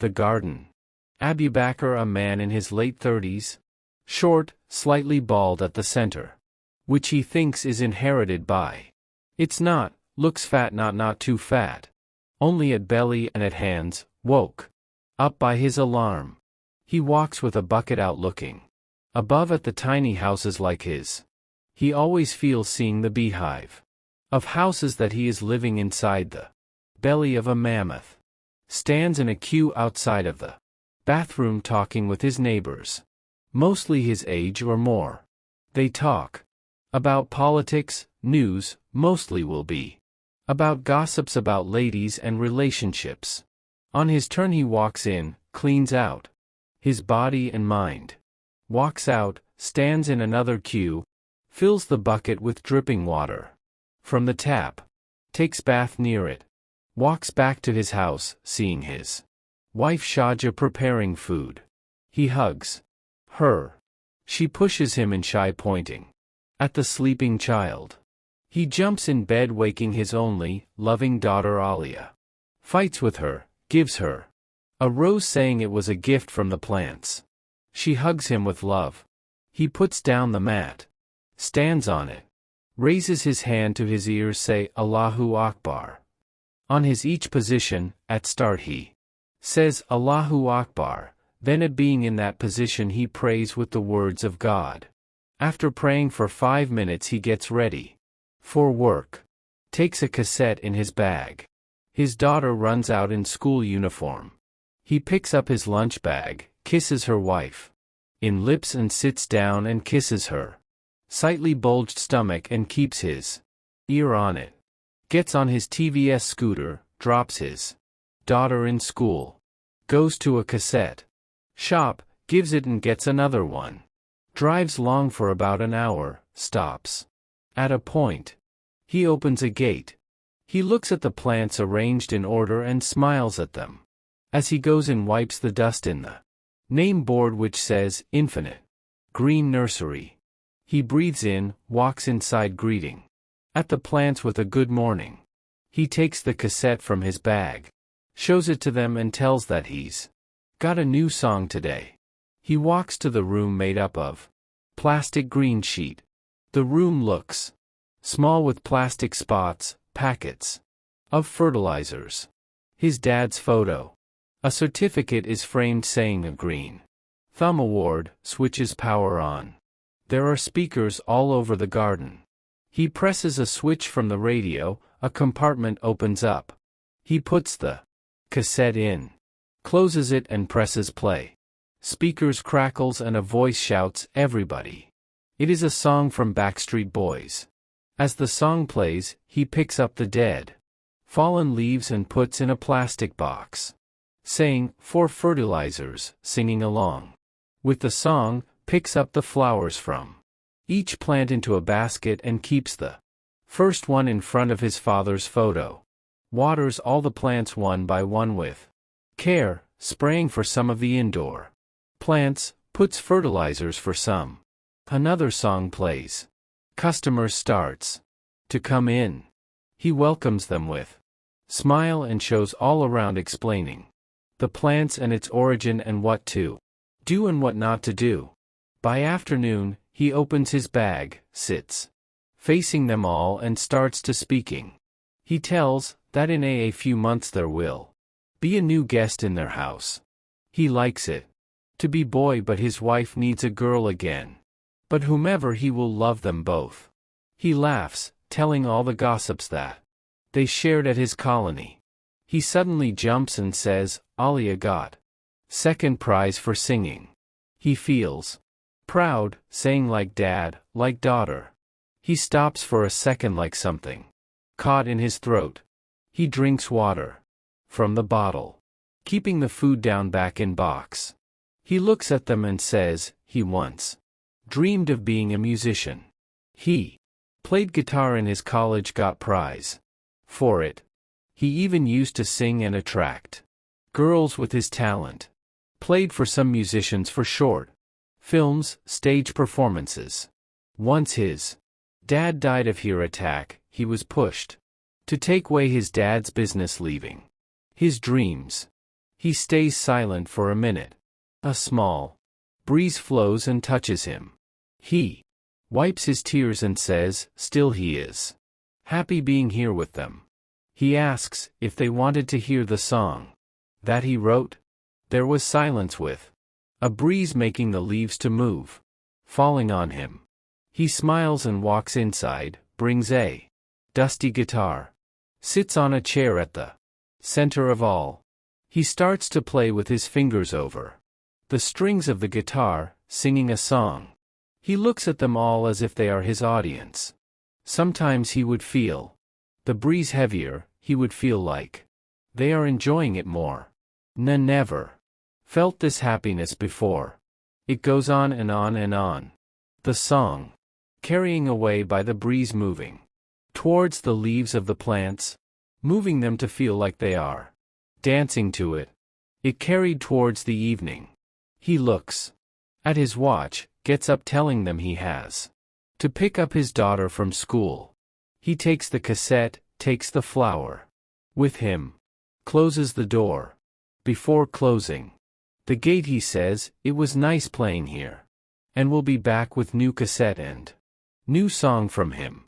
The garden. Abubakar, a man in his late 30s. Short, slightly bald at the center. Which he thinks is inherited by. It's not, looks fat, not too fat. Only at belly and at hands, woke up by his alarm. He walks with a bucket out looking above at the tiny houses like his. He always feels seeing the beehive of houses that he is living inside the belly of a mammoth. Stands in a queue outside of the bathroom talking with his neighbors. Mostly his age or more. They talk about politics, news, mostly will be about gossips about ladies and relationships. On his turn he walks in, cleans out his body and mind. Walks out, stands in another queue, fills the bucket with dripping water from the tap, takes bath near it, walks back to his house, seeing his wife Shaja preparing food. He hugs her. She pushes him in shy, pointing at the sleeping child. He jumps in bed, waking his only, loving daughter Alia. Fights with her, gives her a rose saying it was a gift from the plants. She hugs him with love. He puts down the mat, stands on it, raises his hand to his ears, say Allahu Akbar. On his each position, at start he says Allahu Akbar, then at being in that position he prays with the words of God. After praying for 5 minutes he gets ready for work. Takes a cassette in his bag. His daughter runs out in school uniform. He picks up his lunch bag, kisses her wife in lips and sits down and kisses her slightly bulged stomach and keeps his ear on it. Gets on his TVS scooter, drops his daughter in school. Goes to a cassette shop, gives it and gets another one. Drives long for about an hour, stops at a point. He opens a gate. He looks at the plants arranged in order and smiles at them. As he goes in, wipes the dust in the name board which says, Infinite Green Nursery. He breathes in, walks inside greeting at the plants with a good morning. He takes the cassette from his bag, shows it to them and tells that he's got a new song today. He walks to the room made up of plastic green sheet. The room looks small with plastic spots, packets of fertilizers. His dad's photo. A certificate is framed saying a green thumb award, switches power on. There are speakers all over the garden. He presses a switch from the radio, a compartment opens up. He puts the cassette in, closes it and presses play. Speakers crackles and a voice shouts, everybody. It is a song from Backstreet Boys. As the song plays, he picks up the dead fallen leaves and puts in a plastic box, saying, for fertilizers, singing along with the song, picks up the flowers from each plant into a basket and keeps the first one in front of his father's photo. Waters all the plants one by one with care, spraying for some of the indoor plants, puts fertilizers for some. Another song plays. Customers starts to come in. He welcomes them with smile and shows all around, explaining the plants and its origin and what to do and what not to do. By afternoon, he opens his bag, sits facing them all and starts to speaking. He tells that in a few months there will be a new guest in their house. He likes it to be boy, but his wife needs a girl again. But whomever, he will love them both. He laughs, telling all the gossips that they shared at his colony. He suddenly jumps and says, Alia got second prize for singing. He feels proud, saying like dad, like daughter. He stops for a second like something caught in his throat. He drinks water from the bottle, keeping the food down back in box. He looks at them and says, he once dreamed of being a musician. He played guitar in his college, got prize for it. He even used to sing and attract girls with his talent. Played for some musicians for short films, stage performances. Once his dad died of heart attack, he was pushed to take away his dad's business, leaving his dreams. He stays silent for a minute. A small breeze flows and touches him. He wipes his tears and says, still he is happy being here with them. He asks if they wanted to hear the song that he wrote. There was silence with a breeze making the leaves to move, falling on him. He smiles and walks inside, brings a dusty guitar, sits on a chair at the center of all. He starts to play with his fingers over the strings of the guitar, singing a song. He looks at them all as if they are his audience. Sometimes he would feel the breeze heavier, he would feel like they are enjoying it more. Never felt this happiness before. It goes on and on and on. The song, carrying away by the breeze, moving towards the leaves of the plants, moving them to feel like they are dancing to it. It carried towards the evening. He looks at his watch, gets up telling them he has to pick up his daughter from school. He takes the cassette, takes the flower with him, closes the door. Before closing the gate he says, it was nice playing here. And we'll be back with new cassette and new song from him.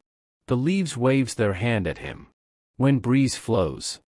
The leaves waves their hand at him. When breeze flows